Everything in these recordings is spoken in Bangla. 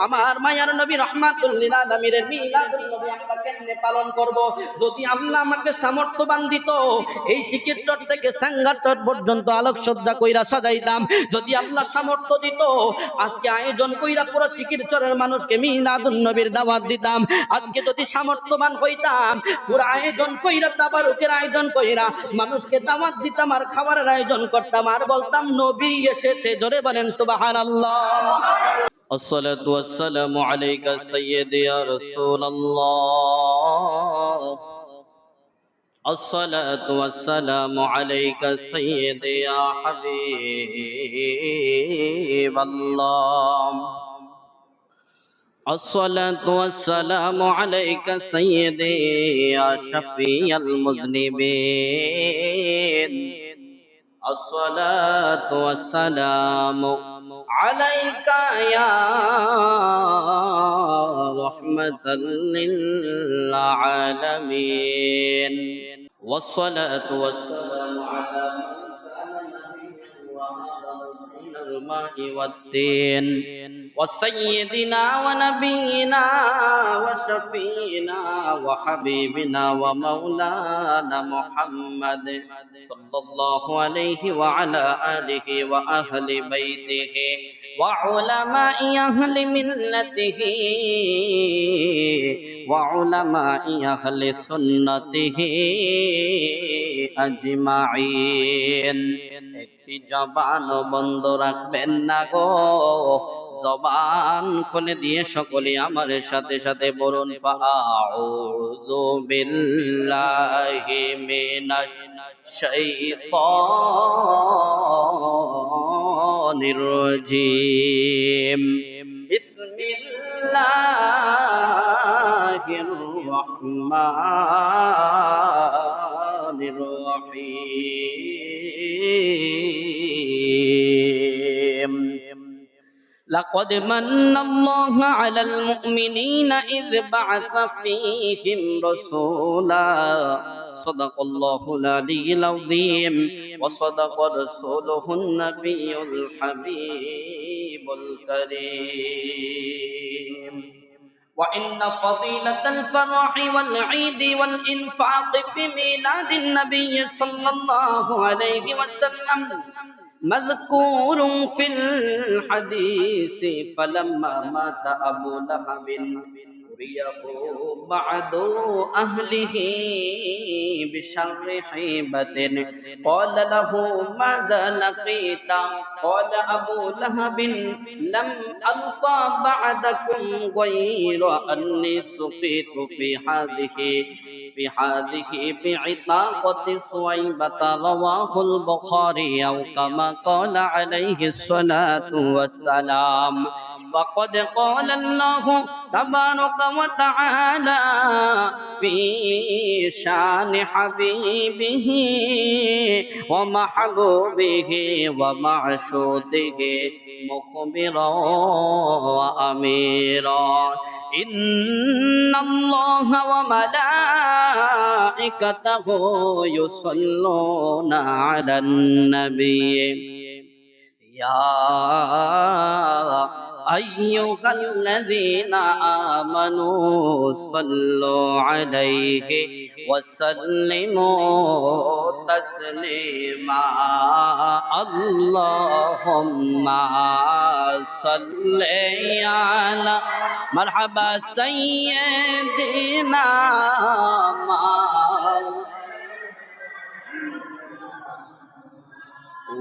আমার মায়ার নবী রাহমাতুল লিল আলামিনের মিলাদুন নবী আমরা কেমনে পালন করব? যদি আল্লাহ আমাকে সামর্থ্যবান দিত, এই সিকির চট থেকে সাঙ্গার চট পর্যন্ত আলোকসজ্জা কইরা সাজাইতাম। যদি আল্লাহ সামর্থ্য দিত, আজকে আয়োজন কইরা পুরো সিকির চরের মানুষকে মিলাদুন নবীর দাওয়াত দিতাম। আজকে যদি সামর্থ্যবান হইতাম, পুরো আয়োজন কইরা তাবারুকের আয়োজন কইরা মানুষকে দাওয়াত দিতাম আর খাবারের আয়োজন করতাম আর বলতাম নবী এসেছে। জোরে বলেন সুবহানাল্লাহ। الصلاة والسلام عليك سيدي يا رسول الله. الصلاة والسلام عليك سيدي يا حبيب الله. الصلاة والسلام عليك سيدي يا شفيع المذنبين. الصلاة والسلام عليك يا رحمة للعالمين. والصلاة والسلام على من كان نبيا وآدم من الماء والدين وسيدنا ونبينا وشفينا وحبيبنا ومولانا محمد صلى الله عليه وعلى آله وأهل بيته وعلماء أهل ملته وعلماء أهل سنته أجمعين. একটি জবান বন্ধ রাখবেন না গো, জবান খুলে দিয়ে সকলে আমার সাথে সাথে বলুন আউযু বিল্লাহি মিনাশ শাইতানির রাজিম. বিসমিল্লাহির রহমানির রহিম. لقد من الله على المؤمنين إذ بعث فيهم رسولا. صدق الله العلي العظيم وصدق رسوله النبي الحبيب الكريم. وإن فضيلة الفرح والعيد والإنفاق في ميلاد النبي صلى الله عليه وسلم مذكور في الحديث. فلما مات أبو لهب ريه بعد أهله بشر حيبة قال له ماذا لقيت؟ قال أبو لهب لم ألقى بعدكم غير أني سقيت في هذه بعتاقة صويبة. رواه البخاري أو كما قال عليه الصلاة والسلام. فقد قال الله تبارك وتعالى في شان حبيبه ومحبوبه ومعشوقه مخبرا وأميرا إن الله وملائكته يصلون على النبي يا أيها الذين آمنوا صلوا عليه وسلموا تسليما. اللهم صل على مرحبا سيدنا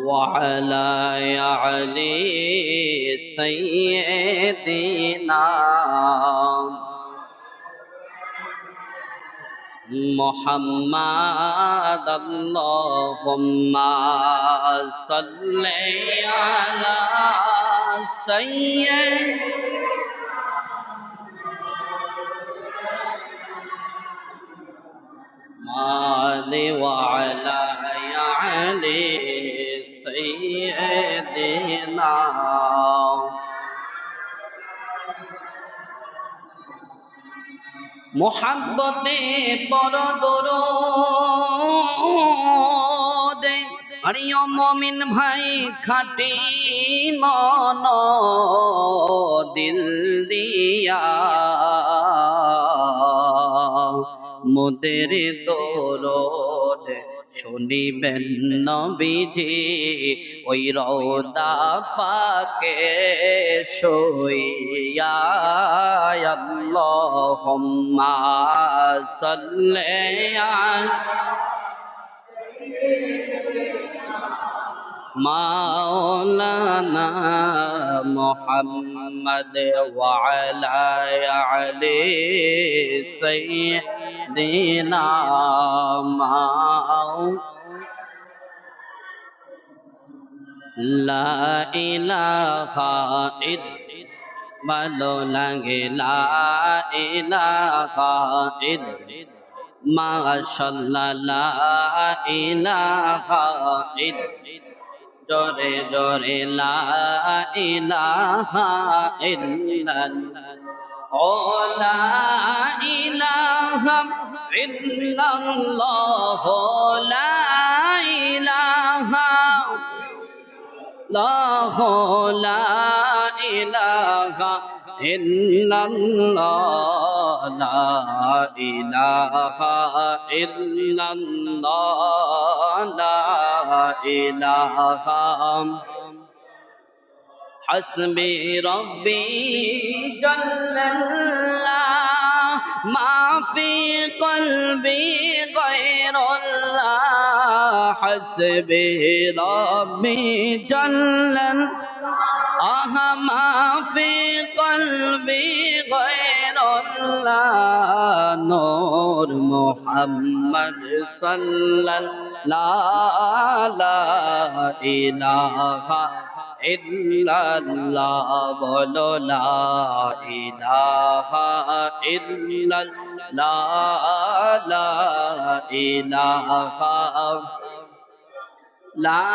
وعلى علي سيدنا محمد. اللهم صل على سيدنا وعلى علي سيدنا. মোহাব্বতে বড় দরদে প্রিয় মুমিন ভাই খাটি মন দিল দিয়া মোদের দরদ শুনিবেন নবীজি ওই রওদা পাকে শুইয়া আল্লাহুম্মা সাল্লি মাওলানা মুহাম্মদ ওয়া আলা আলি সাইয়্যিদিনা লা ইলাহা ভালো লাগে লা ইলাহা মাশাআল্লাহ লা ইলাহা জোরে জোরে লা ইলাহা ইল্লাল্লাহ ও লা ইলাহা ইল্লাল্লাহ লা ইলাহা লা ইলাহা ইল্লাল্লাহ লা ইলাহা ইল্লাল্লাহ লা ইলাহা হাসবি রব্বি জাল্লাল্লাহ মা ফি কলবি গায়রুল্লাহ হাসবি রব্বি জাল্লাল্লাহ মা ফি কলবি গায়রুল্লাহ নূর মুহাম্মদ সাল্লাল্লাহু লা ইলাহা ইল্লাল্লাহ বলো লা ইলাহা ইল্লাল্লাহ লা ইলাহা লা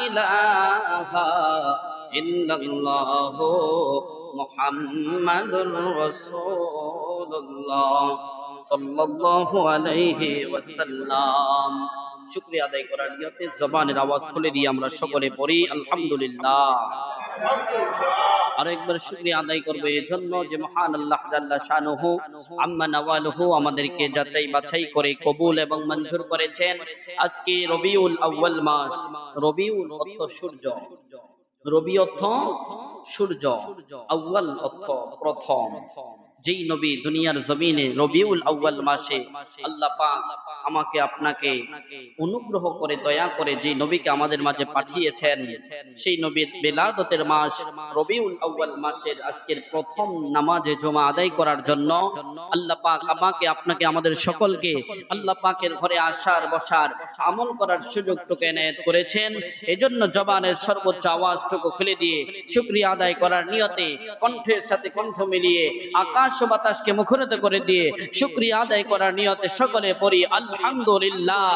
ইলাহা ইল্লাল্লাহ মুহাম্মাদুর রাসূলুল্লাহ সাল্লাল্লাহু আলাইহি ওয়াসাল্লাম। শুকরিয়া আদায় করার নিয়তে জবানের আওয়াজ খুলে দিয়ে আমরা সকলে পড়ি আলহামদুলিল্লাহ। আরেকবার শুকরিয়া আদায় করব এই জন্য যে মহান আল্লাহ জাল্লা শানুহু আম্মা নাওয়ালুহু আমাদেরকে যাচাই বাছাই করে কবুল এবং মঞ্জুর করেছেন। আজকে রবিউল আউয়াল মাস। রবিউল অর্থ সূর্য, রবি অর্থ সূর্য, আউয়াল অর্থ প্রথম। যেই নবী দুনিয়ার জমিনে রবিউল আউয়াল মাসে আল্লাহ পাক আমাকে আপনাকে অনুগ্রহ করে দয়া করে যে নবীকে আমাদের মাঝে পাঠিয়েছেন, সেই নবীর বেলাদতের মাস রবিউল আউয়াল মাসের আজকের প্রথম নামাজে জমা আদায় করার জন্য আল্লাহ পাক আমাকে আপনাকে আমাদের সকলকে আল্লাহ পাকের ঘরে আসার বসার আমল করার সুযোগটুকু এনায়েত করেছেন। এজন্য জবানের সর্বোচ্চ আওয়াজটুকু খুলে দিয়ে শুকরিয়া আদায় করার নিয়তে কণ্ঠের সাথে কণ্ঠ মিলিয়ে আকাশ ও বাতাসকে মুখরিত করে দিয়ে শুকরিয়া আদায় করার নিয়তে সকলে পড়ি আলহামদুলিল্লাহ।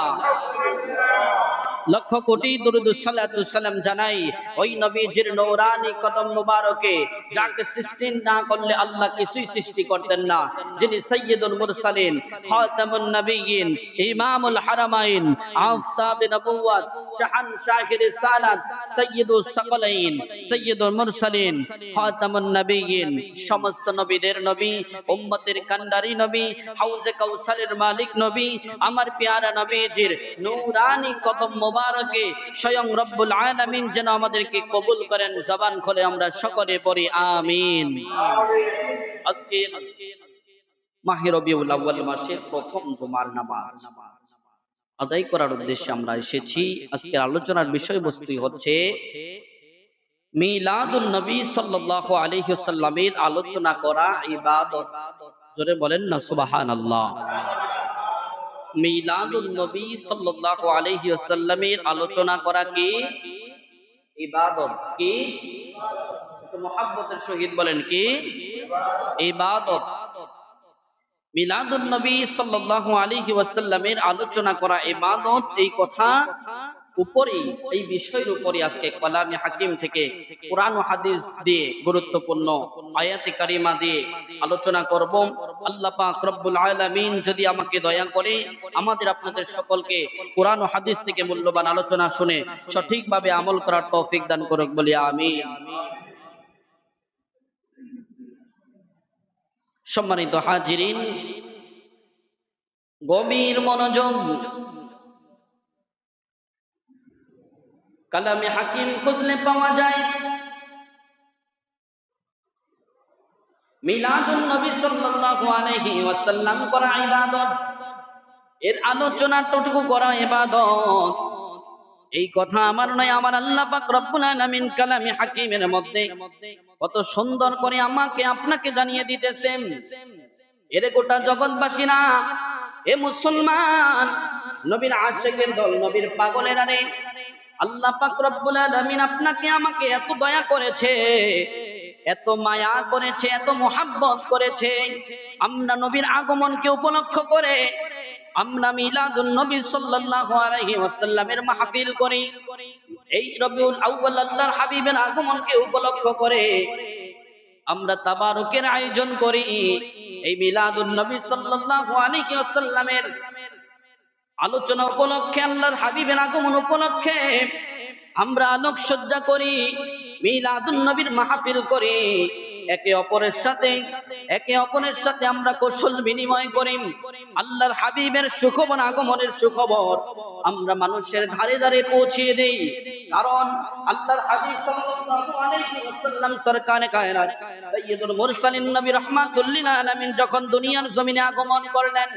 লক্ষ কোটি দুরুদ সালাতু সালাম জানাই ওই নবীজির নূরানি কদম মুবারকে, যাকে সৃষ্টি না করলে আল্লাহ কিছুই সৃষ্টি করতেন না, যিনি সাইয়্যিদুল মুরসালিন, খাতামুন নবিয়্যিন, ইমামুল হারামাইন, আফতাবে নবুওয়াত, শাহানশাহে রিসালাত, সাইয়্যিদুস সাকলাইন, সাইয়্যিদুল মুরসালিন, খাতামুন নবিয়্যিন, সমস্ত নবীদের নবী, উম্মতের কান্ডারি নবী, হাউজে কাউসারের মালিক নবী, আমার পেয়ারা নবীজির নূরানি কদম মুবারকে স্বয়ং রব্বুল আলামিন যেন আমাদেরকে কবুল করেন। জবান খুলে আমরা সকলে পড়ি আমিন। আজকে মাহে রবিউল আউয়াল মাসের প্রথম জুমার নামাজ আদায় করার উদ্দেশ্যে আমরা এসেছি। আজকের আলোচনার বিষয়বস্তু হচ্ছে মিলাদুন নবী সাল্লাল্লাহু আলাইহি ওয়াসাল্লামের আলোচনা করা ইবাদত। জোরে বলেন না সুবহানাল্লাহ। মিলাদুন নবী সাল্লাল্লাহু আলাইহি ওয়াসাল্লামের আলোচনা করা কি ইবাদত। কি একটু মুহাব্বতের সহিত বলেন কি ইবাদত। মিলাদুন নবী সাল্লাল্লাহু আলাইহি ওয়াসাল্লামের আলোচনা করা ইবাদত, এই কথা উপরে এই বিষয়ের উপরে আজকে কালামে হাকিম থেকে কোরআন ও হাদিস দিয়ে গুরুত্বপূর্ণ আয়াতে কারিমা দিয়ে আলোচনা করব। আল্লাহ পাক রব্বুল আলামিন যদি আমাকে দয়া করে আমাদের আপনাদের সকলকে কোরআন ও হাদিস থেকে মূল্যবান আলোচনা শুনে সঠিকভাবে আমল করার তৌফিক দান করুক, বলি আমিন। সম্মানিত হাজিরিন, গভীর মনোযোগ, কালামে হাকিম খুঁজলে পাওয়া যায় মিলাদুন নবী সাল্লাল্লাহু আলাইহি ওয়াসাল্লাম করা ইবাদত, এর আলোচনাটুকু করা ইবাদত। এই কথা আমার নয়, আমার আল্লাহ পাক রব্বুল আলামিন কালামে হাকিমের মধ্যে কত সুন্দর করে আমাকে আপনাকে জানিয়ে দিতেছেন। এর গোটা জগৎবাসীরা, এ মুসলমান, নবীর আশিকের দল, নবীর পাগলেরা রে, আল্লাহ পাক রব্বুল আলামিন আপনাকে আমাকে এত দয়া করেছে, এত মায়া করেছে, এত মোহাব্বত করেছে। আমরা নবীর আগমনকে উপলক্ষ করে আমরা মিলাদুন নবী সাল্লাল্লাহু আলাইহি ওয়াসাল্লামের মাহফিল করি। এই রবিউল আউয়াল আল্লাহর হাবিবের আগমনকে উপলক্ষ করে আমরা তাবারুকের আয়োজন করি। এই মিলাদুন নবী সাল্লাল্লাহু আলাইহি ওয়াসাল্লামের আলোচনা উপলক্ষে, আল্লাহর হাবিবের আগমন উপলক্ষে আমরা আলোকসজ্জা করি, মিলাদুন নবীর মাহফিল করি। একে অপরের সাথে আমরা কৌশল বিনিময় করি। আল্লাহর হাবিবের সুখবর, আগমনের সুখবর আমরা মানুষের ধারে ধারে পৌঁছিয়ে দেই। কারণ আল্লাহর হাবিব সাল্লাল্লাহু আলাইহি ওয়াসাল্লাম সরকারে কায়নাত সাইয়্যিদুল মুরসালিন নবী রাহমাতুল লিল আলামিন যখন দুনিয়ার জমিনে আগমন করলেন,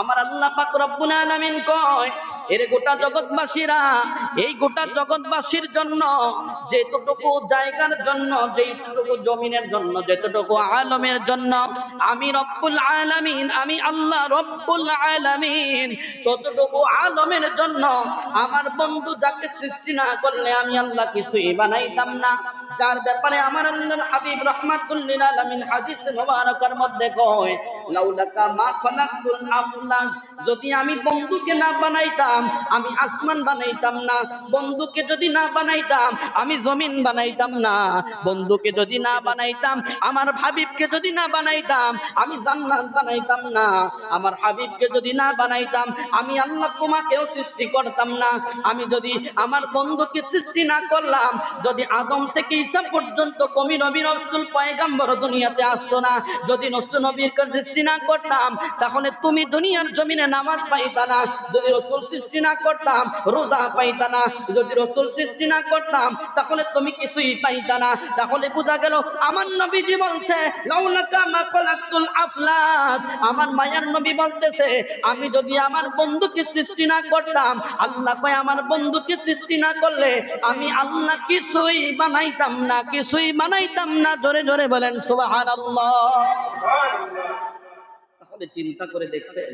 আমার আল্লাহ পাক রব্বুল আলামিন কয়, এর গোটা জগৎবাসীরা, এই গোটা জগৎবাসীর জন্য যেতটুকু জায়গার জন্য, যেতটুকু জমিনের জন্য, যেতটুকু আলমের জন্য আমি রব্বুল আলামিন, আমি আল্লাহ রব্বুল আলামিন ততটুকু আলমের জন্য আমার বন্ধু যাকে সৃষ্টি না করলে আমি আল্লাহ কিছুই বানাইতাম না। যার ব্যাপারে আমার আল্লাহর হাবিব রাহমাতুল লিল আলামিন হাদিস মুবারকার মধ্যে কয়, লাউলাকা মা খালাকুল আফলাক, যদি আমি বন্ধুকে না বানাইতাম আমি আসমান বানাইতাম না, বন্ধুকে যদি না বানাইতাম আমি জমিন বানাইতাম না, বন্ধুকে যদি না বানাইতাম, আমার হাবিবকে যদি না বানাইতাম আমি জান্নাত বানাইতাম না, আমার হাবিবকে যদি না বানাইতাম আমি আল্লাহ তোমাকেও সৃষ্টি করতাম না। আমি যদি আমার বন্ধুকে সৃষ্টি না করলাম, যদি আদম থেকে ঈসা পর্যন্ত কমি নবী রাসূল পয়গম্বর দুনিয়াতে আসতো না, যদি নবীর সৃষ্টি না করতাম তাহলে তুমি দুনিয়ার জমিনে নামাজ পাইতা না, যদি রাসূল সৃষ্টি না করতাম রোজা পাইতা না, যদি রাসূল সৃষ্টি না করতাম তাহলে তুমি কিছুই পাইতা না। তাহলে বোঝা গেল আমার নবীজি বলছে লাউলাকা মা খালাকতুল আফলাক, আমার মায়ার নবী বলতেছে আমি যদি আমার বন্ধুকে সৃষ্টি না করতাম, আল্লাহ কয় আমার বন্ধুকে সৃষ্টি না করলে আমি আল্লাহ কিছুই বানাইতাম না, কিছুই বানাইতাম না। জোরে জোরে বলেন সুবহানাল্লাহ। তাহলে চিন্তা করে দেখছেন,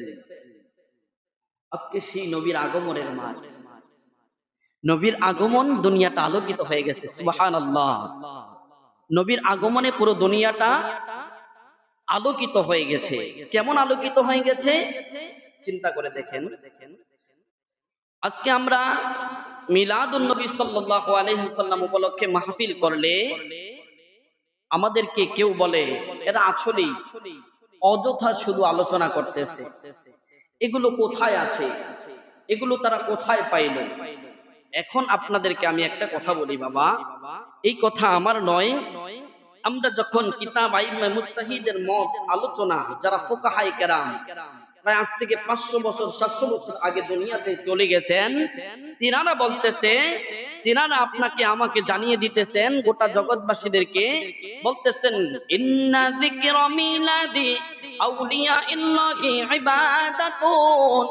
আজকে সেই নবীর আগমনের মাস, নবীর আগমন, দুনিয়াটা আলোকিত হয়ে গেছে। সুবহানাল্লাহ। নবীর আগমনে পুরো দুনিয়াটা আলোকিত হয়ে গেছে। কেমন আলোকিত হয়ে গেছে চিন্তা করে দেখেন। আজকে আমরা মিলাদুন নবী সাল্লাল্লাহু আলাইহি ওয়াসাল্লাম উপলক্ষে মাহফিল করলে আমাদেরকে কেউ বলে এরা আসলেই অযথা শুধু আলোচনা করতেছে, এগুলো কোথায় আছে, এগুলো তারা কোথায় পাইল। এখন আপনাদেরকে আমি একটা কথা বলি বাবা, এই কথা আমার নয়। আমরা যখন কিতাব আইম্মে মুজতাহিদের মত আলোচনা, যারা ফুকাহায়ে কেরাম প্রায় আজ থেকে 500 বছর 700 বছর আগে দুনিয়াতে চলে গেছেন, তিনারা বলতেছে, তিনারা আপনাকে আমাকে জানিয়ে দিতেছেন, গোটা জগৎবাসীদেরকে বলতেছেন, ইন্না যিকরা মিলাদি আউলিয়া ইল্লাহি ইবাদাতুন,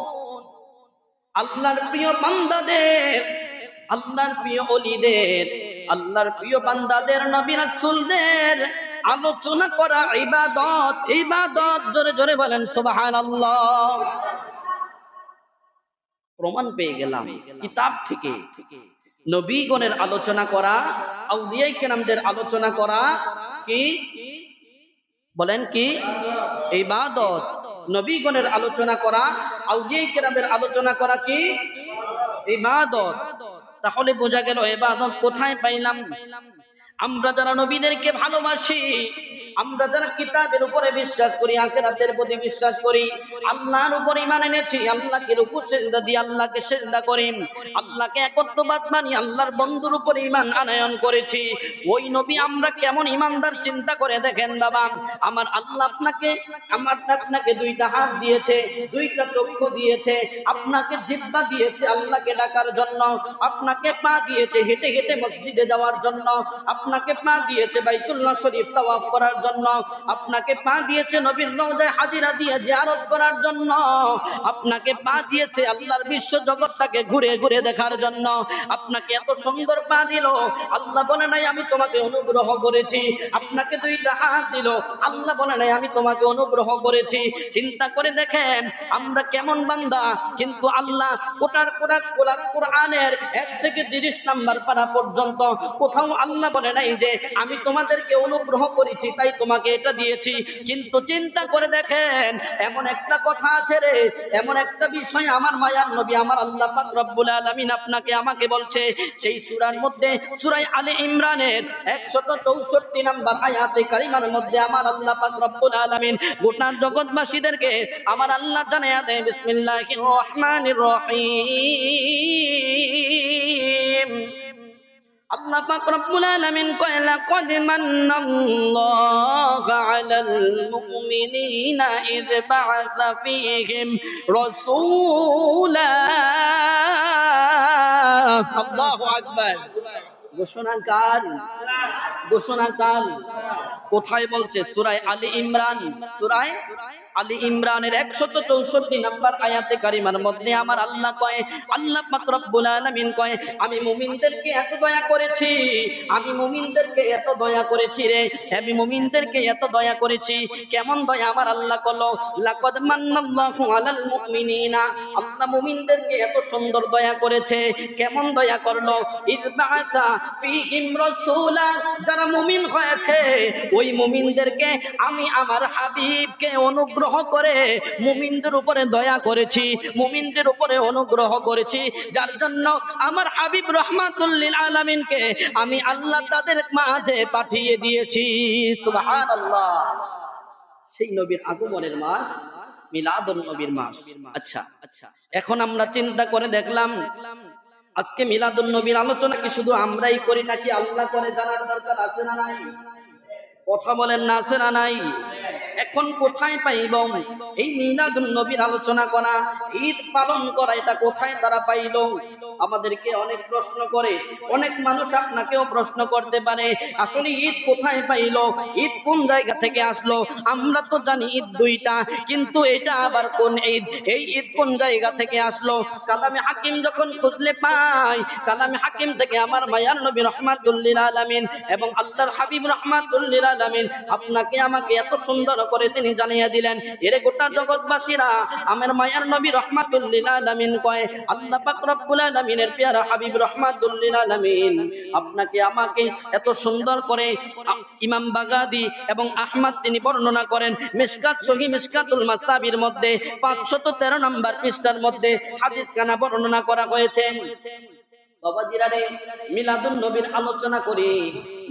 আল্লাহর প্রিয় বান্দাদের, আল্লাহর প্রিয় ওলিদের, আল্লাহর প্রিয় বান্দাদের, নবী রাসূলদের আলোচনা করা ইবাদত। ইবাদত, জোরে জোরে বলেন সুবহানাল্লাহ। প্রমাণ পেয়ে গেলাম কিতাব থেকে, নবীগণের আলোচনা করা, আউলিয়ায়ে কেরামদের আলোচনা করা কি বলেন, কি ইবাদত। নবীগণের আলোচনা করা, আউলিয়ায়ে কেরামদের আলোচনা করা কি ইবাদত। তাহলে বোঝা গেল ইবাদত কোথায় পাইলাম? আমরা যারা নবীদেরকে ভালোবাসি, আমরা যারা কিতাবের উপরে বিশ্বাস করি, আখিরাতের প্রতি বিশ্বাস করি, আল্লাহর উপর ঈমান এনেছি, আল্লাহকে রুকু সিজদা দিয়ে আল্লাহকে সিজদা করি, আল্লাহকে একত্ববাদ মানি, আল্লাহর বন্ধুর উপর ঈমান আনয়ন করেছি, ওই নবী আমরা কেমন ঈমানদার চিন্তা করে দেখেন বাবা। আমার আল্লাহ আপনাকে দুইটা হাত দিয়েছে, দুইটা চক্ষু দিয়েছে, আপনাকে জিহ্বা দিয়েছে আল্লাহকে ডাকার জন্য, আপনাকে পা দিয়েছে হেঁটে হেঁটে মসজিদে যাওয়ার জন্য, আপনাকে পা দিয়েছে বাইতুল্লাহ শরীফ তাওয়াফ করার জন্য, আপনাকে পা দিয়েছে নবীর রওজায় হাজিরা দিয়ে জিয়ারত করার জন্য, আপনাকে পা দিয়েছে আল্লাহর বিশ্ব জগৎটাকে ঘুরে ঘুরে দেখার জন্য। আপনাকে এত সুন্দর পা দিল, আল্লাহ বলে নাই আমি তোমাকে অনুগ্রহ করেছি। আপনাকে দুইটা হাত দিল, আল্লাহ বলে নাই আমি তোমাকে অনুগ্রহ করেছি। চিন্তা করে দেখেন আমরা কেমন বান্দা, কিন্তু আল্লাহ কোরআনের 1 থেকে 30 নাম্বার পারা পর্যন্ত কোথাও আল্লাহ বলে নাই যে আমি তোমাদেরকে অনুগ্রহ করেছি তাই তোমাকে এটা দিয়েছি। কিন্তু চিন্তা করে দেখেন এমন একটা কথা আছে রে, এমন একটা বিষয় আমার মায়ার নবী আমার আল্লাহ পাক রব্বুল আলামিন আপনাকে আমাকে বলছে, সেই সূরার মধ্যে সূরা আলে ইমরানের 164 নাম্বার আয়াতে কারিমার মধ্যে আমার আল্লাহ পাক রব্বুল আলামিন গোটা জগৎবাসীদেরকে আমার আল্লাহ জানায়া দেয় বিসমিল্লাহির রহমানির রহিম। আল্লাহ পাক রব্বুল আলামিন কয় লাকাদ মান্নাল্লাহু আলাল মুমিনিনা ইয বা'আসা ফীহিম রাসূলা। আল্লাহু আকবার। ঘোষণাকাল, ঘোষণাকাল কোথায় বলছে? সূরা আলী ইমরান, সূরা আলী ইমরানের 164 নাম্বার আয়াতে কারিমার মধ্যে আমার আল্লাহ কয়, আল্লাহ পাক রব্বুল আলামিন কয় আমি মুমিনদেরকে এত দয়া করেছি, আমি মুমিনদেরকে এত দয়া করেছি রে, আমি মুমিনদেরকে এত দয়া করেছি। কেমন দয়া আমার আল্লাহ করলো? লাকাদ মান্নাল্লাহু আলাল মুমিনিনা, আল্লাহ মুমিনদেরকে এত সুন্দর দয়া করেছে। কেমন দয়া করলো? ইয বা'আসা ফীহিম রাসূলা, যারা মুমিন হয়েছে ওই মুমিনদেরকে আমি আমার হাবিবকে অনুগ্রহ করে মুমিনদের উপরে দয়া করেছি, মুমিনদের উপরে অনুগ্রহ করেছি, যার জন্য আমার হাবিব রাহমাতুল লিল আলামিনকে আমি আল্লাহ তাদের মাঝে পাঠিয়ে দিয়েছি। সুবহানাল্লাহ। সেই নবীর আগমনের মাস মিলাদুন নবীর মাস। আচ্ছা, এখন আমরা চিন্তা করে দেখলাম আজকে মিলাদুন নবীর আলোচনা কি শুধু আমরাই করি নাকি আল্লাহ করে? জানার দরকার আছে না নাই? কথা বলেন না, আছে না নাই? এখন কোথায় পাইব এই মিলাদুন নবীর আলোচনা করা, ঈদ পালন করা, এটা কোথায় তারা পাইল? আমাদেরকে অনেক প্রশ্ন করে, অনেক মানুষ আপনাকেও প্রশ্ন করতে পারে আসলে ঈদ কোথায় পাইল, ঈদ কোন জায়গা থেকে আসলো? আমরা তো জানি ঈদ দুইটা, কিন্তু এটা আবার কোন ঈদ? এই ঈদ কোন জায়গা থেকে আসলো? কালামে হাকিম যখন খুঁজলে পাই, কালামে হাকিম থেকে আমার মায়ার নবী রাহমাতুল লিল আলামিন এবং আল্লাহর হাবিব রাহমাতুল লিল আলামিন আপনাকে আমাকে এত সুন্দর করে তিনি জানিয়ে দিলেন, এরে গোটা জগৎবাসীরা আমার মায়ার নবী রাহমাতুল লিল আলামিন কয় আল্লাহ পাক রব্বুল আলামিনের পেয়ারা হাবিব রাহমাতুল লিল আলামিন আপনাকে আমাকে এত সুন্দর করে ইমাম বাগাদি এবং আহমদ তিনি বর্ণনা করেন মিশকাত সহিহ মিশকাতুল মাসাবির মধ্যে 513 নম্বর পৃষ্ঠার মধ্যে হাদিস খানা বর্ণনা করা হয়েছে। বাবাজিরা রে, মিলাদুন নবীর আলোচনা করি,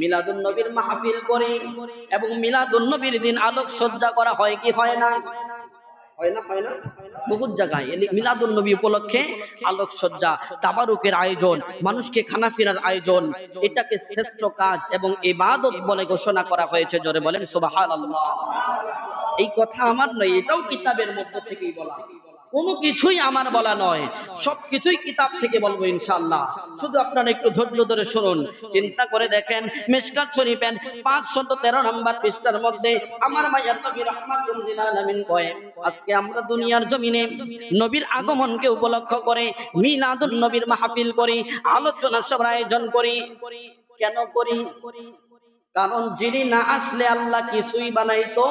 মিলাদুন নবীর মাহফিল করি এবং মিলাদুন নবীর দিন আলোক সজ্জা করা হয় কি হয় না? হয় না? হয় না? বহুত জায়গায় মিলাদুন নবী উপলক্ষে আলোক সজ্জা, তাবারুকের আয়োজন, মানুষকে খানা ফিরার আয়োজন, এটাকে শ্রেষ্ঠ কাজ এবং ইবাদত বলে ঘোষণা করা হয়েছে। জোরে বলেন সুবহানাল্লাহ। এই কথা আমার নয়, এটাও কিতাবের মধ্যে থেকেই বলা। কোনো কিছুই আমার বলা নয়, সবকিছুই কিতাব থেকে বলবো ইনশাআল্লাহ। শুধু আপনারা একটু ধৈর্য ধরে শুনুন, চিন্তা করে দেখেন মিশকাত শরীফের 513 নম্বর পৃষ্ঠার মধ্যে আমার মায়ার নবী রাহমাতুল লিল আলামিন কয় আজকে আমরা দুনিয়ার জমিনে নবীর আগমনকে উপলক্ষ করে মিলাদুন নবীর মাহফিল করি, আলোচনা সভার আয়োজন করি। কেন করি? কারণ যিনি না আসলে আল্লাহ কিছুই বানাইতো,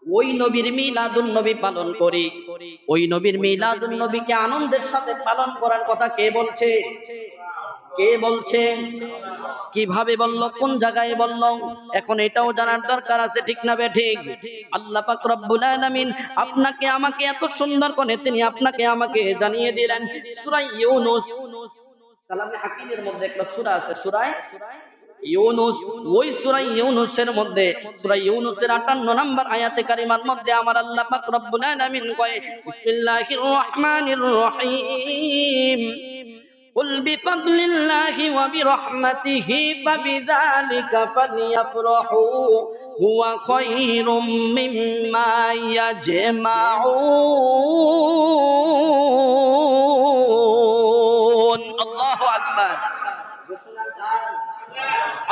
ওই নবীর মিলাদুন নবী পালন করি। ওই নবীর মিলাদুন নবীকে আনন্দের সাথে পালন করার কথা কে বলছে? কে বলছে? কিভাবে বলল? কোন জায়গায় বলল? এখন এটাও জানার দরকার আছে, ঠিক না বেঠিক? আল্লাহ পাক রব্বুল আলামিন আপনাকে আমাকে এত সুন্দর করে তিনি আপনাকে আমাকে জানিয়ে দিলেন সূরা ইউনূস। কালামে হাকিমের মধ্যে একটা সূরা আছে, সূরা ইউনুস, ওই সূরা ইউনুসের মধ্যে, সূরা ইউনুসের 58 নম্বর আয়াতে কারিমার মধ্যে আমার আল্লাহ পাক রব্বুল আলামিন কয় বিসমিল্লাহির রহমানির রহিম কুল বিফাদলিল্লাহি ওয়া বিরহমাতিহি ফাবিযালিকা ফালইফরাহু হুয়া খায়রুম মিম্মা ইয়াজমাউন। আল্লাহু আকবার।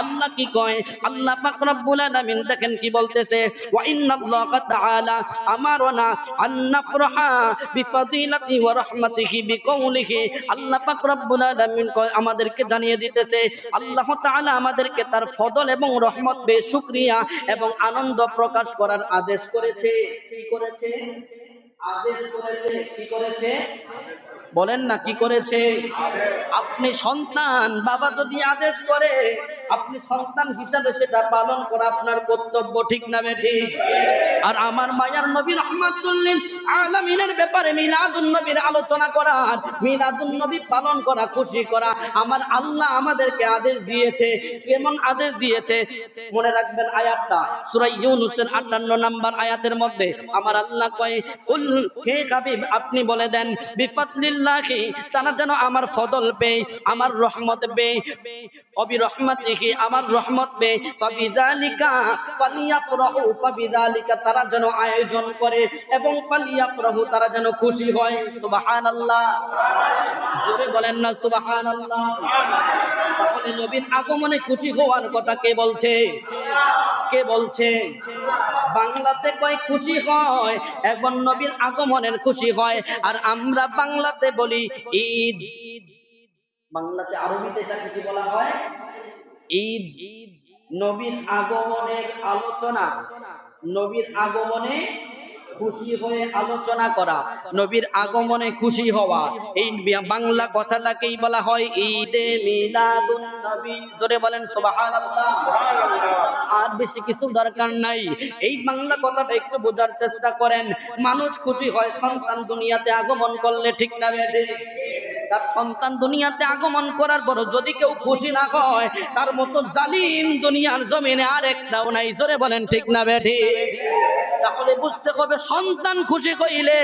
আল্লাহ কি কয়? আল্লাহ পাক রব্বুল আলামিন দেখেন কি বলতেছে, ওয়া ইন্নাল্লাহা তাআলা আমারনা আন নাফরাহা বিফাদিলাতি ওয়া রাহমাতিহি বিকাউলিহি। আল্লাহ পাক রব্বুল আলামিন কয়, আমাদেরকে জানিয়ে দিতেছে আল্লাহ তাআলা আমাদেরকে তার ফজল এবং রহমত বে শুকরিয়া এবং আনন্দ প্রকাশ করার আদেশ করেছে। কি করেছে? আদেশ করেছে। কি করেছে? বলেন না, কি করেছে? আপনি সন্তান, বাবা যদি আদেশ করে আপনি সন্তান হিসাবে সেটা পালন করা আপনার কর্তব্য, ঠিক না বেঠিক? আর আমার মায়ার নবী রাহমাতুল লিল আলামিনের ব্যাপারে মিলাদুন নবীর আলোচনা করা, মিলাদুন নবী পালন করা, খুশি করা আমার আল্লাহ আমাদেরকে আদেশ দিয়েছে। কেমন আদেশ দিয়েছে মনে রাখবেন আয়াতটা, সূরা ইউনূসের 58 নম্বর আয়াতের মধ্যে আমার আল্লাহ কয়, কুল হে হাবিব আপনি বলে দেন বিফাদলিল্লাহি, তারা যেন আমার ফজল পেয়ে, আমার রহমত পেয়ে, অবিরহমাতিহি আমার রহমত পেয়ে, ফাবিযালিকা ফালিয়াফরাহু, ফাবিযালিকা তারা যেন আয়োজন করে এবং ফালিয়াফরাহু তারা যেন খুশি হয়। সুবহানাল্লাহ, জোরে বলেন না সুবহানাল্লাহ। তাহলে নবীর আগমনে খুশি হওয়ার কথা কে বলছে? কে বলছে? বাংলাতে কয় খুশি হয়, এখন নবীর আগমনের খুশি হয়। আর আমরা বাংলাতে বলি ঈদ। বাংলাতে আরবিতে এটাকে কি বলা হয়? ঈদ। নবীর আগমনের আলোচনা, নবীর আগমনে খুশি হয়ে আলোচনা করা, নবীর আগমনে খুশি হওয়া, এই বাংলা কথাটাকেই বলা হয় ঈদে মিলাদুন নবী। জোরে বলেন সুবহানাল্লাহ। আর বেশি কিছু দরকার নাই, এই বাংলা কথাটা একটু বোঝার চেষ্টা করেন। মানুষ খুশি হয় সন্তান দুনিয়াতে আগমন করলে, ঠিক না বেঠিক? তার সন্তান দুনিয়াতে আগমন করার পর যদি কেউ খুশি না হয়, তার মতো জালিম দুনিয়ার জমিনে আরেকটাও নাই। জোরে বলেন ঠিক না বেঠিক? তাহলে বুঝতে হবে সন্তান খুশি হইলে,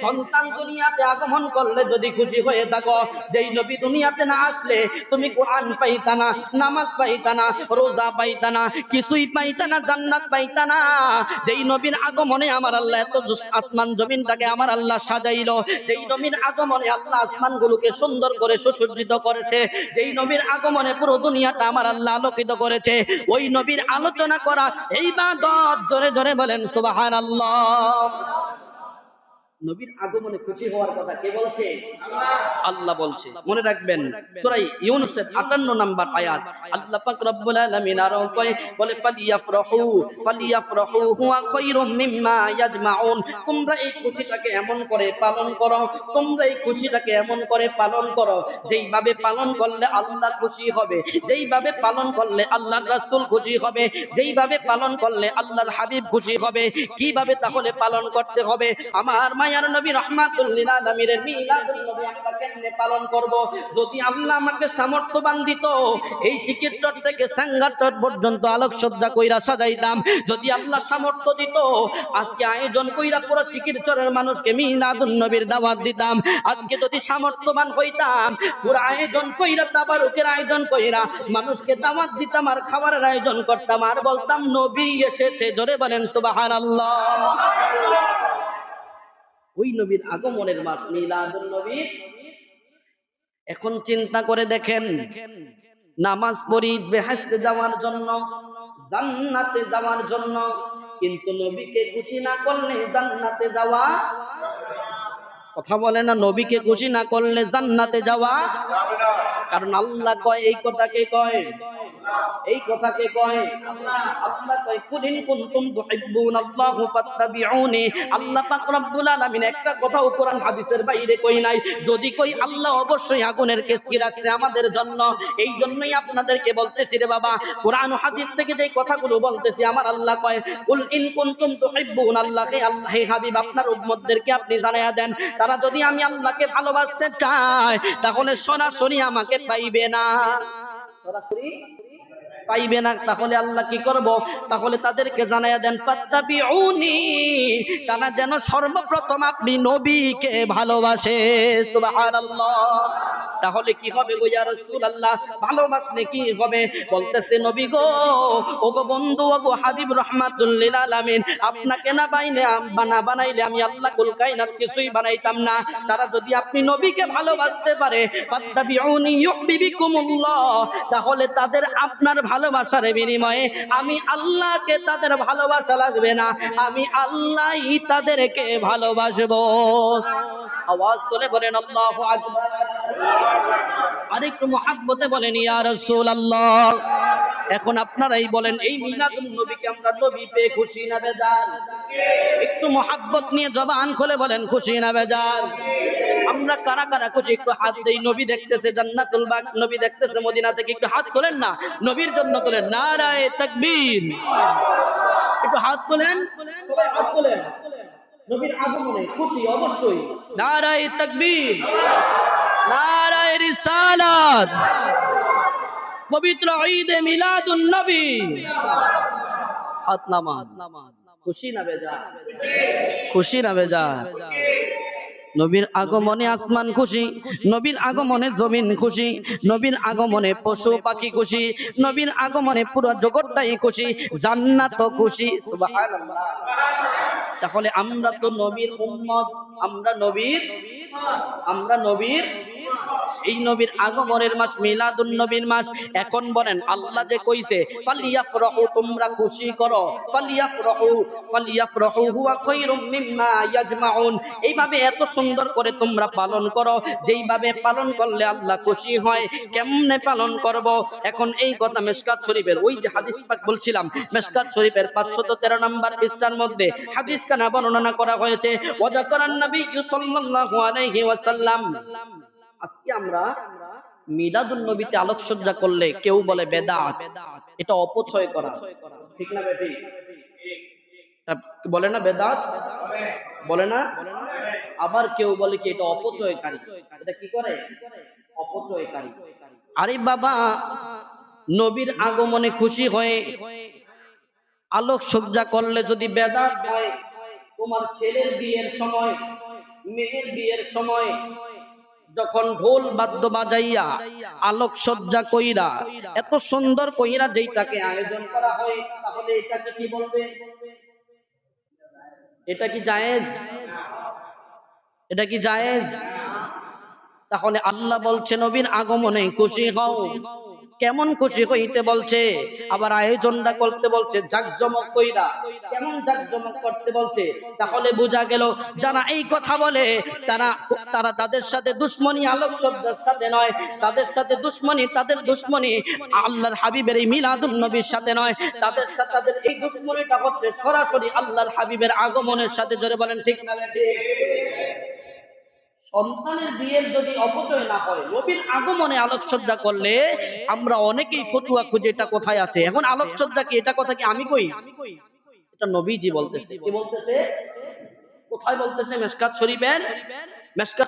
সন্তান দুনিয়াতে আগমন করলে যদি খুশি হয়ে থাকো, যেই নবী দুনিয়াতে না আসলে তুমি কোরআন পাইতা না, নামাজ পাইতা না, রোজা পাইতা না, কিছুই পাইতা না, জান্নাত পাইতা না। যেই নবীর আগমনে আমার আল্লাহ এত আসমান জমিনটাকে আমার আল্লাহ সাজাইলো, যেই নবীর আগমনে আল্লাহ আসমানগুলোকে সুন্দর করে সুসজ্জিত করেছে, যেই নবীর আগমনে পুরো দুনিয়াটা আমার আল্লাহ আলোকিত করেছে, ওই নবীর আলোচনা করা ইবাদত। জোরে জোরে বলেন সুবহানাল্লাহ। নবীর আগমনে খুশি হওয়ার কথা কে বলছে? আল্লাহ বলছে। মনে রাখবেন সূরা ইউনূসের 58 নম্বর আয়াত আল্লাহ পাক রব্বুল আলামিন আরো কয়, বলে ফালিয়াফরাহু, ফালিয়াফরাহু হুয়া খায়রুম মিম্মা ইয়াজমাউন। তোমরা এই খুশিটাকে এমন করে পালন করো, তোমরা এই খুশিটাকে এমন করে পালন করো যেইভাবে পালন করলে আল্লাহ খুশি হবে, যেইভাবে পালন করলে আল্লাহর রাসূল খুশি হবে, যেইভাবে পালন করলে আল্লাহর হাবিব খুশি হবে। কিভাবে তাহলে পালন করতে হবে? আমার মায়ার নবী রাহমাতুল লিল আলামিনের মিলাদুন নবী আমরা কেমনে পালন করব? যদি আল্লাহ আমাকে সামর্থ্যবান দিত, এই সিকির চট থেকে সাঙ্গার চট পর্যন্ত আলোকসজ্জা কইরা সাজাইতাম। যদি আল্লাহ সামর্থ্য দিত, আজকে আয়োজন কইরা পুরো সিকির চরের মানুষকে মিলাদুন নবীর দাওয়াত দিতাম। আজকে যদি সামর্থ্যবান হইতাম, পুরো আয়োজন কইরা তাবারুকের আয়োজন কইরা মানুষকে দাওয়াত দিতাম আর খাবারের আয়োজন করতাম আর বলতাম নবী এসেছে। জোরে বলেন সুবহানাল্লাহ। ওই নবীর আগমনের মাস মিলাদুন নবী। এখন চিন্তা করে দেখেন, নামাজ পড়ি বেহেশতে যাওয়ার জন্য, জান্নাতে যাওয়ার জন্য, কিন্তু নবীকে খুশি না করলে জান্নাতে যাওয়া, কথা বলে না, নবীকে খুশি না করলে জান্নাতে যাওয়া যাবে না। কারণ আল্লাহ কয়, এই কথাকে কয়, এই কথাকে কয় আল্লাহ কয় কুলিন কুনতুম তুহিব্বুনাল্লাহু ফাত্তাবিউনি। আল্লাহ পাক রব্বুল আলামিন একটা কথাও কোরআন হাদিসের বাইরে কই নাই। যদি কই আল্লাহ অবশ্যই আগুনের কেসকি রাখছে আমাদের জন্য। এই জন্যই আপনাদেরকে বলতেছি রে বাবা, কোরআন ও হাদিস থেকে যে কথাগুলো বলতেছি আমার আল্লাহ কয় কুল ইন কুনতুম তুহিব্বুনাল্লাহকে, আল্লাহ হে হাবিব আপনার উম্মতদেরকে আপনি জানায়া দেন, তারা যদি আমি আল্লাহকে ভালোবাসতে চায় তাহলে সরাসরি আমাকে পাইবে না। সরাসরি পাইবে না, তাহলে আল্লাহ কি করব? তাহলে তাদেরকে জানাইয়া দেন ফাত্তাবিউনি, তারা যেন সর্বপ্রথম আপনি নবীকে ভালোবাসে। সুবহানাল্লাহ। তাহলে কি হবে গো ইয়া রাসূলুল্লাহ? ভালোবাসলে কি হবে? বলতেছে নবী গো, ও গো বন্ধু, ও গো হাবিব রাহমাতুল লিল আলামিন, আপনাকে না বানাইলে আমি আল্লাহ কুল কায়নাত কিছুই বানাইতাম না। তারা যদি আপনি নবীকে ভালোবাসতে পারে, ফাত্তাবিউনি ইউহিব্বিকুমুল্লাহ, তাহলে তাদের আপনার ভালোবাসার বিনিময়ে আমি আল্লাহকে তাদের ভালোবাসা লাগবে না, আমি আল্লাহই তাদেরকে ভালোবাসবো। আওয়াজ করে বলেন আল্লাহু আকবার। আরেকটু মুহাব্বতে বলেন ইয়া রাসূলুল্লাহ। এখন আপনারাই বলেন, এই মিলাদুন নবীকে আমরা নবী পেয়ে খুশি না বেজার? একটু মুহাব্বত নিয়ে জবান খুলে বলেন খুশি না বেজার? আমরা কারা কারা খুশি? একটু হাত দেই। নবী দেখতেছে জান্নাতুল বাগ, নবী দেখতেছে মদিনা থেকে, একটু হাত তোলেন না, নবীর জন্য তোলেন। নারায়ে তাকবীর। একটু হাত তোলেন, সবাই হাত তোলেন। নবীর আগমনে খুশি অবশ্যই। নারায়ে তাকবীর, নারায়ে রিসালাত, পবিত্র ঈদে মিলাদুন নবী। হাত নামান। খুশি না বেজার? খুশি না বেজার? নবীর আগমনে আসমান খুশি, নবীর আগমনে জমিন খুশি, নবীর আগমনে পশু পাখি খুশি, নবীর আগমনে পুরো জগৎটাই খুশি, জান্নাত খুশি। সুবহানাল্লাহ। তাহলে আমরা তো নবীর উম্মত, আমরা নবীর এই নবীর আগমনের মাস মিলাদুন নবীর মাস। এখন বলেন আল্লাহ যে কইছে ফালিয়াফরাহু, তোমরা খুশি করো, ফালিয়াফরাহু হুয়া খায়রুম মিম্মা ইয়াজমাউন, এইভাবে এত সুন্দর করে তোমরা পালন করো, যেইভাবে পালন করলে আল্লাহ খুশি হয়। কেমনে পালন করব? এখন এই কথা মিশকাত শরীফের, ওই যে হাদিস পাক বলছিলাম, মিশকাত শরীফের 513 নম্বর পৃষ্ঠার মধ্যে হাদিস কানা বর্ণনা করা হয়েছে। ওয়াজাকারান নবী সাল্লাল্লাহু আলাইহি ওয়াসাল্লাম। আজকে আমরা মিলাদুন নবীতে আলোকসজ্জা করলে কেউ বলে বেদাত, এটা অপচয় করা, ঠিক না বেঠিক? বলে না বেদাত? বলে না? আবার কেউ বলে কি এটা অপচয়কারী। এটা কি করে? অপচয়কারী। আরে বাবা, নবীর আগমনে খুশি হয়ে আলোকসজ্জা করলে যদি বেদাত হয়, তোমার ছেলের বিয়ের সময়, মেয়ের বিয়ের সময় যখন ঢোল বাদ্য বাজাইয়া আলোকসজ্জা কইরা এত সুন্দর কইরা যেইটাকে আয়োজন করা হয়, তাহলে এটাকে কি বলবে? এটা কি জায়েজ? এটা কি জায়েজ? তাহলে আল্লাহ বলছে নবীর আগমনে খুশি হও। কেমন খুশি হইতে বলছে? আবার আয়োজনটা করতে বলছে জাকজমক কইরা। কেমন জাকজমক করতে বলছে? তাহলে বোঝা গেল যারা এই কথা বলে তারা তাদের সাথে দুশমনী আলোকসজ্জার সাথে নয়, তাদের সাথে দুশমনী, তাদের দুশমনী আল্লাহর হাবিবের এই মিলাদুন নবীর সাথে নয়, তাদের এই দুশমনীটা হচ্ছে সরাসরি আল্লাহর হাবিবের আগমনের সাথে। জোরে বলেন ঠিক না ঠিক? সন্তানের বিয়ের যদি অপচয় না হয়, নবীর আগমনে আলোকসজ্জা করলে আমরা অনেকেই ফতুয়া খুঁজে এটা কোথায় আছে। এখন আলোকসজ্জা কি, এটা কথা কি আমি কই? এটা নবীজি বলতেছে। কি বলতেছে? কোথায় বলতেছে? মিশকাত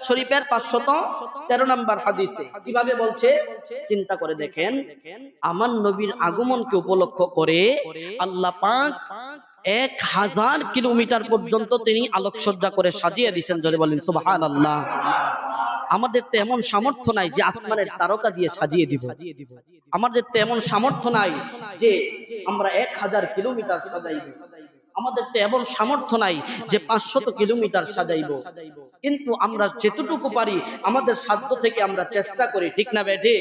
শরীফের 513 নম্বর হাদিসে। কিভাবে বলছে চিন্তা করে দেখেন। আমার নবীর আগমনকে উপলক্ষ করে আল্লাহ পাক 1000 কিলোমিটার পর্যন্ত তিনি আলোকসজ্জা করে সাজিয়ে দিয়েছেন। জোরে বলেন সুবহানাল্লাহ। আমাদের তো এমন সামর্থ্য নাই যে আসমানের তারকা দিয়ে সাজিয়ে দিব। আমাদের তো এমন সামর্থ্য নাই যে আমরা 1000 কিলোমিটার সাজাইব। আমাদের তো এমন সামর্থ্য নাই যে 500 কিলোমিটার সাজাইব। কিন্তু আমরা যেতটুকু পারি আমাদের সাধ্য থেকে আমরা চেষ্টা করি, ঠিক না বেঠি?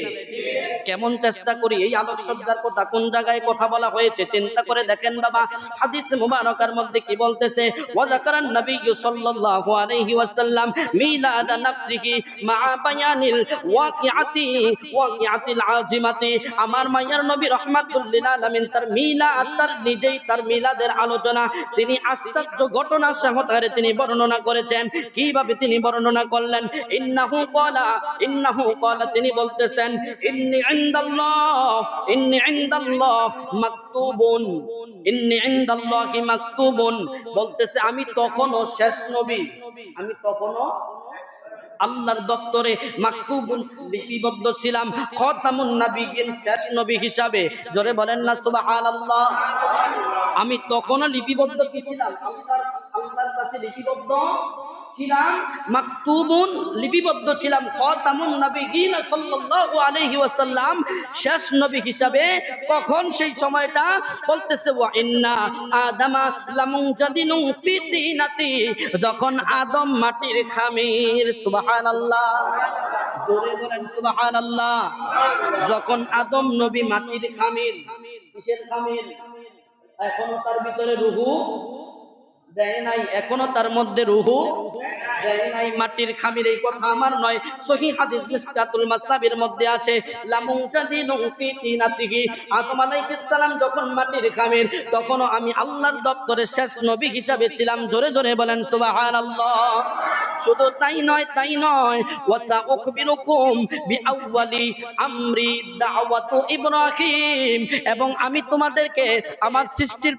কেমন চেষ্টা করি? এই আলোকসজ্জার কথা কোন জায়গায় কথা বলা হয়েছে চিন্তা করে দেখেন বাবা। হাদিস মুবারকার মধ্যে কি বলতেছে? ওয়া যাকারান নবী সাল্লাল্লাহু আলাইহি ওয়াসাল্লাম মিলাদ নাফসিহি মা বায়ানিল ওয়াকিআতিল আযিমাতি। আমার মায়ার নবী রাহমাতুল লিল আলামিন তার মিলাদ, তার নিজেই তার মিলাদের আলোচনা তিনি আশ্চর্য ঘটনা সহকারে তিনি বর্ণনা করেছেন। কিভাবে তিনি বর্ণনা করলেন? ইন্নাহু ক্বালা, তিনি বলতেছেন ইন্নী ইনদাল্লাহি মাকতুবুন, বলতেছে আমি তখনও শেষ নবী, আমি তখনও আল্লাহর দপ্তরে মাকতুবুন লিপিবদ্ধ ছিলাম, খাতামুন নবিয়্যিন শেষ নবী হিসাবে। জোরে বলেন না সুবহানাল্লাহ। আমি তখনও লিপিবদ্ধ কি ছিলাম? আল্লাহর কাছে লিপিবদ্ধ ছিলাম, মাকতুবুন লিপিবদ্ধ ছিলাম, খাতামুন নবিয়্যিন সাল্লাল্লাহু আলাইহি ওয়াসাল্লাম শেষ নবী হিসাবে। কখন সেই সময়টা? বলতেছে ওয়া ইন্না আদামা লামুনজাদিনুন ফি তিনাতি, যখন আদম মাটির খামির। সুবহানাল্লাহ, জোরে বলেন সুবহানাল্লাহ। যখন আদম নবী মাটির খামির। কিসের খামির? এখনো তার ভিতরে রূহু দেয় নাই, এখনো তার মধ্যে রূহু দেয় নাই, মাটির খামির। এই কথা আমার নয়, সহিহ হাদিস মিসকাতুল মাসাবির মধ্যে আছে। লামুনজাদিনু ফি তিনাতিহি, আদম আলাইহিস সালাম যখন মাটির খামির, তখনও আমি আল্লাহর দপ্তরে শেষ নবী হিসাবে ছিলাম। জোরে জোরে বলেন সুবহানাল্লাহ। শুধু তাই নয়, তাই নয়, ওয়া সাউখবিরুকুম বিআউয়ালি আমরি দাওয়াতু ইব্রাহিম, এবং আমি তোমাদেরকে আমার সৃষ্টির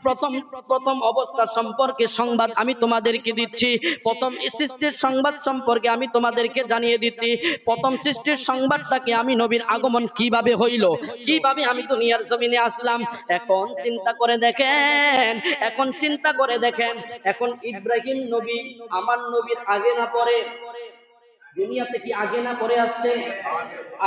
প্রথম অবস্থা সম্পর্কে সংবাদ আমি তোমাদেরকে দিচ্ছি। প্রথম সৃষ্টির সংবাদ সম্পর্কে আমি তোমাদেরকে জানিয়ে দিচ্ছি। প্রথম সৃষ্টির সংবাদটাকে আমি নবীর আগমন কিভাবে হইল, কিভাবে আমি দুনিয়ার জমিনে আসলাম। এখন চিন্তা করে দেখেন, এখন চিন্তা করে দেখেন, এখন ইব্রাহিম নবী আমার নবীর আগে না পরে? দুনিয়াতে কি আগে না পরে আসছে?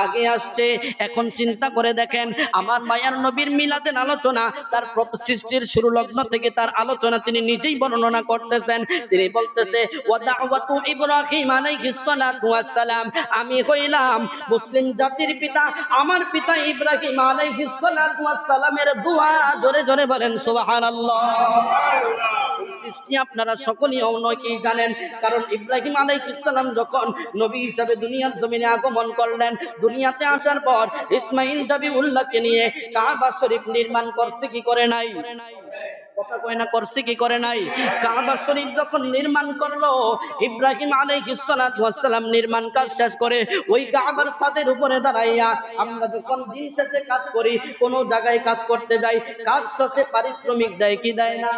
আগে আসছে। এখন চিন্তা করে দেখেন, আমার মায়ার নবীর মিলাদের আলোচনা, তার সৃষ্টির শুরু লগ্ন থেকে তার আলোচনা তিনি নিজেই বর্ণনা করতেছেন। তিনি বলতেছে ওয়া দাওয়াতু ইব্রাহিম আলাইহিস সালাতু ওয়াস সালাম, আমি হইলাম মুসলিম জাতির পিতা, আমার পিতা ইব্রাহিম আলাইহিস সালাতু ওয়াস সালামের দোয়া। জোরে জোরে বলেন সুবহানাল্লাহ। সৃষ্টি আপনারা সকলেই অনেকেই জানেন, কারণ ইব্রাহিম আলাইহিস সালাম যখন নবী হিসাবে দুনিয়ার জমিনে আগমন করলেন, দুনিয়াতে আসার পর ইসমাইল জাবিউল্লাহকে নিয়ে কাবা শরীফ নির্মাণ করছে কি করে নাই? কথা কয় না, করছে কি করে নাই? কাবা শরীফ যখন নির্মাণ করলো ইব্রাহিম আলাইহিস সালাতু ওয়াস সালাম, নির্মাণ কাজ শেষ করে ওই কাবার ছাদের উপরে দাঁড়াইয়া, আমরা যখন দিন শেষে কাজ করি, কোন জায়গায় কাজ করতে যাই, কাজ শেষে পারিশ্রমিক দেয় কি দেয় না?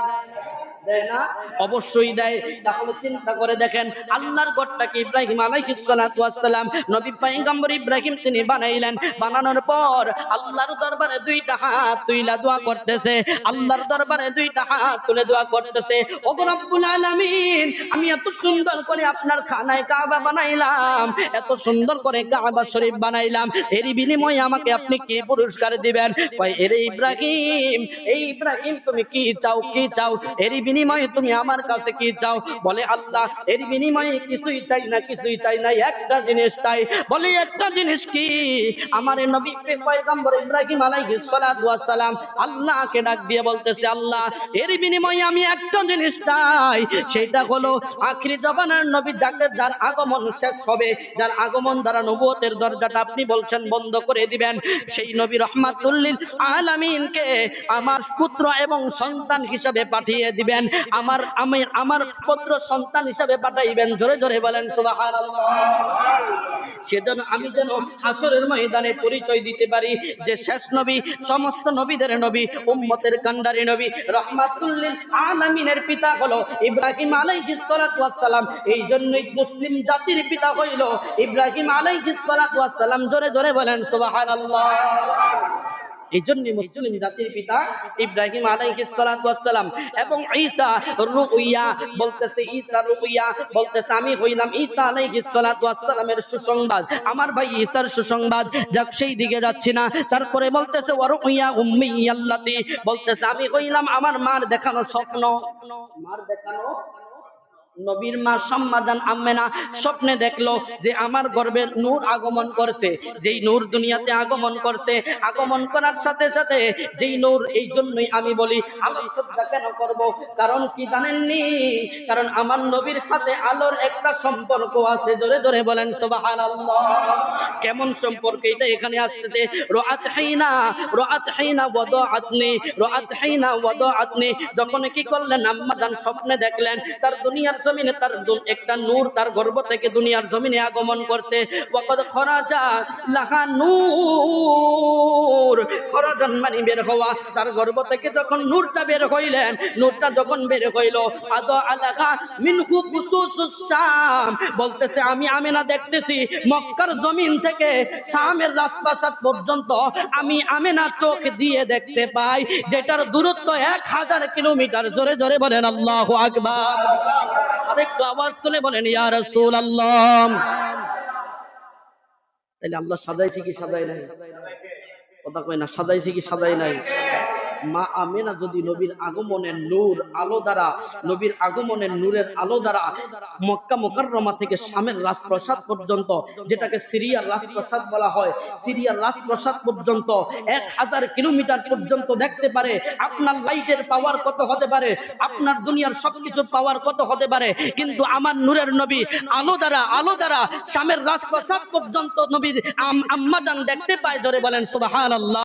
দেয় না? অবশ্যই দেয়। তাহলে চিন্তা করে দেখেন, আল্লাহর ঘরটাকে ইব্রাহিম আলাইহিস সালাতু ওয়াস সালাম, নবী পয়গম্বর ইব্রাহিম তিনি বানাইলেন। বানানোর পর আল্লাহর দরবারে দুইটা হাত তুইলা দোয়া করতেছে, আল্লাহর দরবারে দুইটা হাত তুলে দোয়া করতেছে, ওগো রব্বুল আলামিন, আমি এত সুন্দর করে আপনার খানায় কাবা বানাইলাম, এত সুন্দর করে কাবা শরীফ বানাইলাম, এর বিনিময়ে আমাকে আপনি কি পুরস্কার দিবেন? কয় এরে ইব্রাহিম, এই ইব্রাহিম তুমি কি চাও, কি চাও? এর বিনিময়ে তুমি আমার কাছে কি চাও? বলে আল্লাহ, এর বিনিময়ে কিছুই চাই না, কিছুই চাই না, একটা জিনিস চাই। বলে একটা জিনিস কি? আমার নবী পয়গম্বর ইব্রাহিম আলাইহিস সালাতু ওয়াস সালাম আল্লাহকে ডাক দিয়ে বলতেছে, আল্লাহ, এর বিনিময়ে আমি একটা জিনিস চাই, সেটা হলো আখিরি জামানার নবী, যার আগমন শেষ হবে, যার আগমন দ্বারা নবুয়তের দরজাটা আপনি বলছেন বন্ধ করে দিবেন, সেই নবী রাহমাতুল লিল আলামিনকে আমার পুত্র এবং সন্তান হিসেবে পাঠিয়ে দিবেন, আমার পুত্র সন্তান হিসেবে পাঠাইবেন। জোরে জোরে বলেন সুবহানাল্লাহ। সেজন্য আমি যেন হাসরের ময়দানে পরিচয় দিতে পারি যে শেষ নবী, সমস্ত নবীদের নবী, উম্মতের কান্ডারি নবী, রাহমাতুল লিল আলামিনের পিতা হলো ইব্রাহিম আলাইহিস সালাতু ওয়াস সালাম। এই জন্যই মুসলিম জাতির পিতা হইল ইব্রাহিম আলাইহিস সালাতু ওয়াস সালাম। জোরে জোরে বলেন সুবহানাল্লাহ। এই জন্য মুসলিম জাতির পিতা ইব্রাহিম আলাইহিস সালাতু ওয়াস সালাম। এবং ঈসা রুইয়া বলতেছে, ঈসা রুইয়া বলতেছে, আমি হইলাম ঈসা আলাইহিস সালাতু ওয়াস সালামের সুসংবাদ, আমার ভাই ঈসার সুসংবাদ। যাক, সেই দিকে যাচ্ছি না। তারপরে বলতেছে ওয়া রুইয়া উম্মি আল্লাতি, বলতেছে আমি হইলাম আমার মার দেখানো স্বপ্ন। মার দেখানো, নবীর মা সম্মাদান আম্মেনা স্বপ্নে দেখলো যে আমার গর্ভে নূর আগমন করছে, যেই নূর দুনিয়াতে আগমন করছে, আগমন করার সাথে সাথে যেই নূর, এই জন্যই আমি বলি আলোর শ্রদ্ধা কেন করব? কারণ কি জানেননি? কারণ আমার নবীর সাথে আলোর একটা সম্পর্ক আছে। জোরে জোরে বলেন সুবহানাল্লাহ। কেমন সম্পর্ক? এটা এখানে আসতেছে, রাআত হাইনা ওয়াদাআতনি, যখন কি করলেন? আম্মাজান স্বপ্নে দেখলেন তার দুনিয়ার জমিনে তার একটা নূর তার গর্ভ থেকে দুনিয়ার জমিনে আগমন করতে ওয়াকাদ খরাজা লাহা নূর খরাজান মানে বের হওয়া তার গর্ভ থেকে যখন নূরটা বের হইলেন নূরটা যখন বের হইল আদা আলাহা মিনহু কুসুসুস শাম বলতেছে আমি আমিনা দেখতেছি মক্কার জমিন থেকে শামের রাজপ্রাসাদ পর্যন্ত আমি আমিনা চোখ দিয়ে দেখতে পাই যেটার দূরত্ব 1000 কিলোমিটার। জোরে জোরে বলেন আল্লাহু আকবার। আরেকটু আওয়াজ তুলে বলেন ইয়া রাসূলুল্লাহ। তাহলে আল্লাহ সাজাইছে কি সাজাই নাই? কথা কয় না, সাজাইছে কি সাজাই নাই? মা আমেনা যদি নবীর আগমনের নূর আলো দ্বারা নবীর আগমনের নূরের আলো দ্বারা মক্কা মুকাররমা থেকে শামের রাজপ্রাসাদ পর্যন্ত যেটাকে সিরিয়ার রাজপ্রাসাদ বলা হয় সিরিয়ার রাজপ্রাসাদ পর্যন্ত 1000 কিলোমিটার পর্যন্ত দেখতে পারে, আপনার লাইটের পাওয়ার কত হতে পারে, আপনার দুনিয়ার সবকিছুর পাওয়ার কত হতে পারে, কিন্তু আমার নূরের নবী আলো দ্বারা শামের রাজপ্রাসাদ পর্যন্ত নবী আম্মাজান দেখতে পায়। জোরে বলেন সুবহানাল্লাহ।